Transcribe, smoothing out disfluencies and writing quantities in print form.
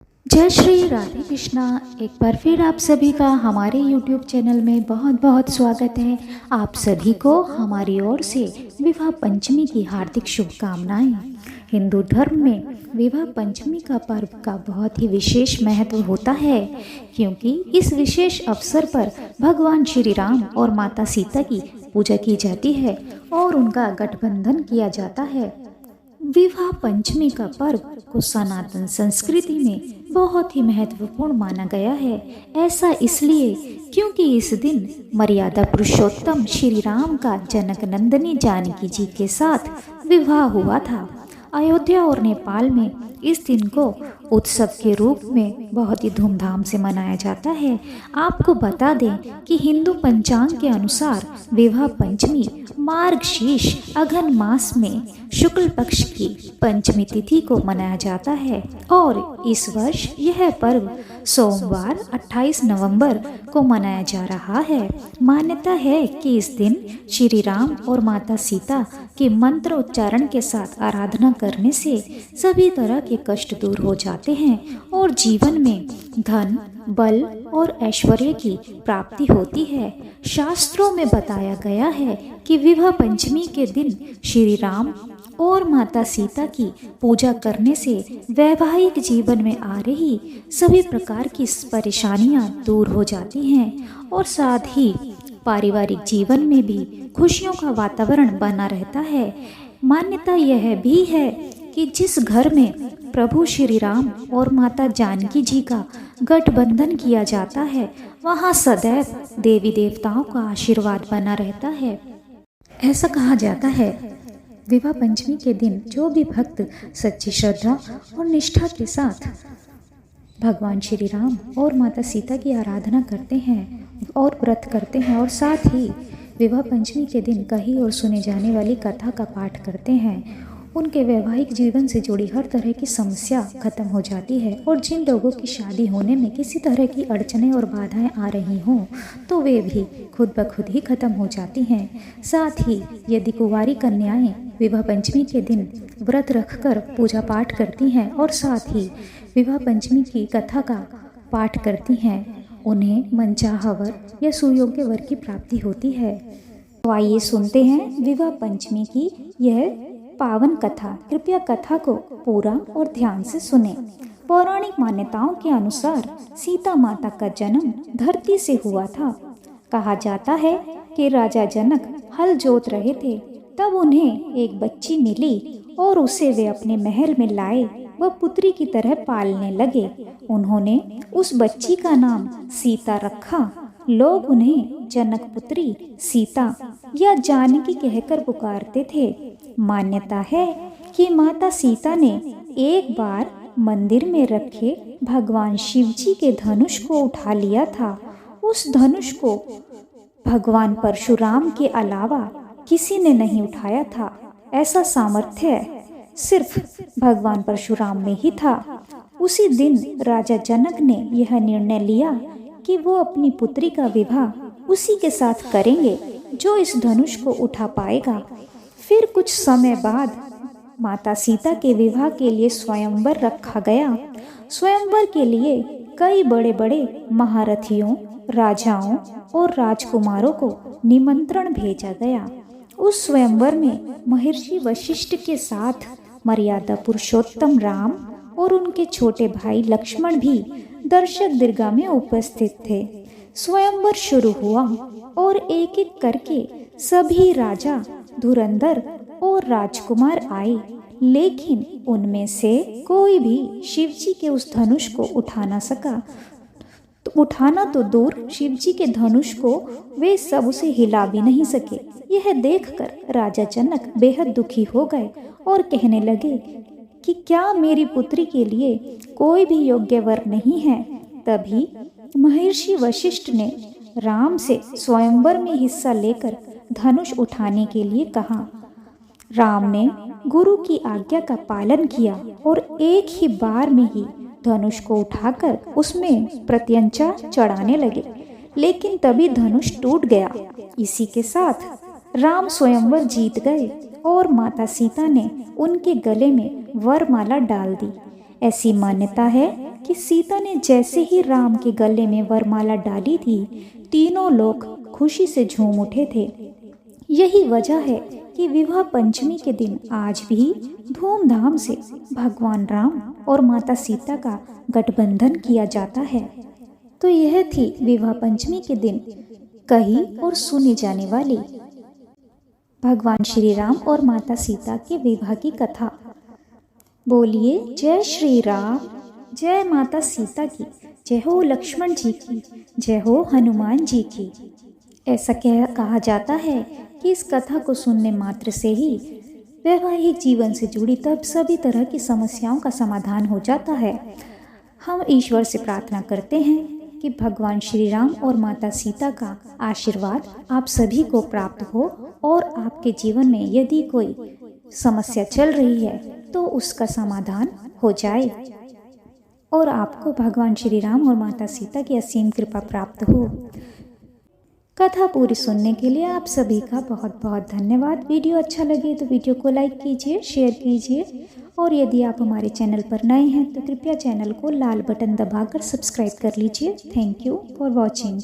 जय श्री राधे कृष्णा। एक बार फिर आप सभी का हमारे YouTube चैनल में बहुत बहुत स्वागत है। आप सभी को हमारी ओर से विवाह पंचमी की हार्दिक शुभकामनाएं। हिंदू धर्म में विवाह पंचमी का पर्व का बहुत ही विशेष महत्व होता है, क्योंकि इस विशेष अवसर पर भगवान श्री राम और माता सीता की पूजा की जाती है और उनका गठबंधन किया जाता है। विवाह पंचमी का पर्व को सनातन संस्कृति में बहुत ही महत्वपूर्ण माना गया है। ऐसा इसलिए क्योंकि इस दिन मर्यादा पुरुषोत्तम श्री राम का जनक नंदिनी जानकी जी के साथ विवाह हुआ था। अयोध्या और नेपाल में इस दिन को उत्सव के रूप में बहुत ही धूमधाम से मनाया जाता है। आपको बता दें कि हिंदू पंचांग के अनुसार विवाह पंचमी मार्गशीर्ष अघन मास में शुक्ल पक्ष की पंचमी तिथि को मनाया जाता है और इस वर्ष यह पर्व सोमवार 28 नवंबर को मनाया जा रहा है। मान्यता है कि इस दिन श्री राम और माता सीता के मंत्र उच्चारण के साथ आराधना करने से सभी तरह के कष्ट दूर हो जाते हैं और जीवन में धन, बल और ऐश्वर्य की प्राप्ति होती है। शास्त्रों में बताया गया है कि विवाह पंचमी के दिन श्री राम और माता सीता की पूजा करने से वैवाहिक जीवन में आ रही सभी प्रकार की परेशानियां दूर हो जाती हैं और साथ ही पारिवारिक जीवन में भी खुशियों का वातावरण बना रहता है। मान्यता यह भी है कि जिस घर में प्रभु श्री राम और माता जानकी जी का गठबंधन किया जाता है, वहाँ सदैव देवी देवताओं का आशीर्वाद बना रहता है। ऐसा कहा जाता है, विवाह पंचमी के दिन जो भी भक्त सच्ची श्रद्धा और निष्ठा के साथ भगवान श्री राम और माता सीता की आराधना करते हैं और व्रत करते हैं और साथ ही विवाह पंचमी के दिन कही और सुने जाने वाली कथा का पाठ करते हैं, उनके वैवाहिक जीवन से जुड़ी हर तरह की समस्या खत्म हो जाती है। और जिन लोगों की शादी होने में किसी तरह की अड़चनें और बाधाएं आ रही हों तो वे भी खुद ब खुद ही खत्म हो जाती हैं। साथ ही यदि कुंवारी कन्याएं विवाह पंचमी के दिन व्रत रखकर पूजा पाठ करती हैं और साथ ही विवाह पंचमी की कथा का पाठ करती हैं, उन्हें मनचाहा वर या सुयोग्य वर की प्राप्ति होती है। तो आइए सुनते हैं विवाह पंचमी की यह पावन कथा। कृपया कथा को पूरा और ध्यान से सुने। पौराणिक मान्यताओं के अनुसार सीता माता का जन्म धरती से हुआ था। कहा जाता है कि राजा जनक हल जोत रहे थे, तब उन्हें एक बच्ची मिली और उसे वे अपने महल में लाए व पुत्री की तरह पालने लगे। उन्होंने उस बच्ची का नाम सीता रखा। लोग उन्हें जनक पुत्री सीता या जानकी कहकर पुकारते थे। मान्यता है कि माता सीता ने एक बार मंदिर में रखे भगवान शिव जी के धनुष को उठा लिया था। उस धनुष को भगवान परशुराम के अलावा किसी ने नहीं उठाया था। ऐसा सामर्थ्य सिर्फ भगवान परशुराम में ही था। उसी दिन राजा जनक ने यह निर्णय लिया कि वो अपनी पुत्री का विवाह उसी के साथ करेंगे जो इस धनुष को उठा पाएगा। फिर कुछ समय बाद माता सीता के विवाह के लिए स्वयंवर रखा गया। स्वयंवर के लिए कई बड़े बड़े महारथियों, राजाओं और राजकुमारों को निमंत्रण भेजा गया। उस स्वयंवर में महर्षि वशिष्ठ के साथ मर्यादा पुरुषोत्तम राम और उनके छोटे भाई लक्ष्मण भी दर्शक दीर्घा में उपस्थित थे। स्वयंवर शुरू हुआ और एक एक करके सभी राजा, धुरंधर और राजकुमार आए, लेकिन उनमें से कोई भी शिवजी के उस धनुष को उठा न सका। तो उठाना तो दूर, शिवजी के धनुष को वे सब उसे हिला भी नहीं सके। यह देखकर राजा जनक बेहद दुखी हो गए और कहने लगे कि क्या मेरी पुत्री के लिए कोई भी योग्य वर नहीं है। तभी महर्षि वशिष्ठ ने राम से स्वयंवर में हिस्सा लेकर धनुष उठाने के लिए कहा। राम ने गुरु की आज्ञा का पालन किया और एक ही बार में ही धनुष को उठाकर उसमें प्रत्यंचा चढ़ाने लगे, लेकिन तभी धनुष टूट गया। इसी के साथ राम स्वयंवर जीत गए और माता सीता ने उनके गले में वरमाला डाल दी। ऐसी मान्यता है कि सीता ने जैसे ही राम के गले में वरमाला डाली थी, तीनों लोग खुशी से झूम उठे थे। यही वजह है कि विवाह पंचमी के दिन आज भी धूमधाम से भगवान राम और माता सीता का गठबंधन किया जाता है। तो यह थी विवाह पंचमी के दिन कही और सुनी जाने वाली भगवान श्री राम और माता सीता के विवाह की कथा। बोलिए जय श्री राम, जय माता सीता की, जय हो लक्ष्मण जी की, जय हो हनुमान जी की। ऐसा कहा जाता है कि इस कथा को सुनने मात्र से ही वैवाहिक जीवन से जुड़ी तब सभी तरह की समस्याओं का समाधान हो जाता है। हम ईश्वर से प्रार्थना करते हैं कि भगवान श्री राम और माता सीता का आशीर्वाद आप सभी को प्राप्त हो और आपके जीवन में यदि कोई समस्या चल रही है तो उसका समाधान हो जाए और आपको भगवान श्री राम और माता सीता की असीम कृपा प्राप्त हो। कथा पूरी सुनने के लिए आप सभी का बहुत बहुत धन्यवाद। वीडियो अच्छा लगे तो वीडियो को लाइक कीजिए, शेयर कीजिए और यदि आप हमारे चैनल पर नए हैं तो कृपया चैनल को लाल बटन दबाकर सब्सक्राइब कर लीजिए। Thank you for watching.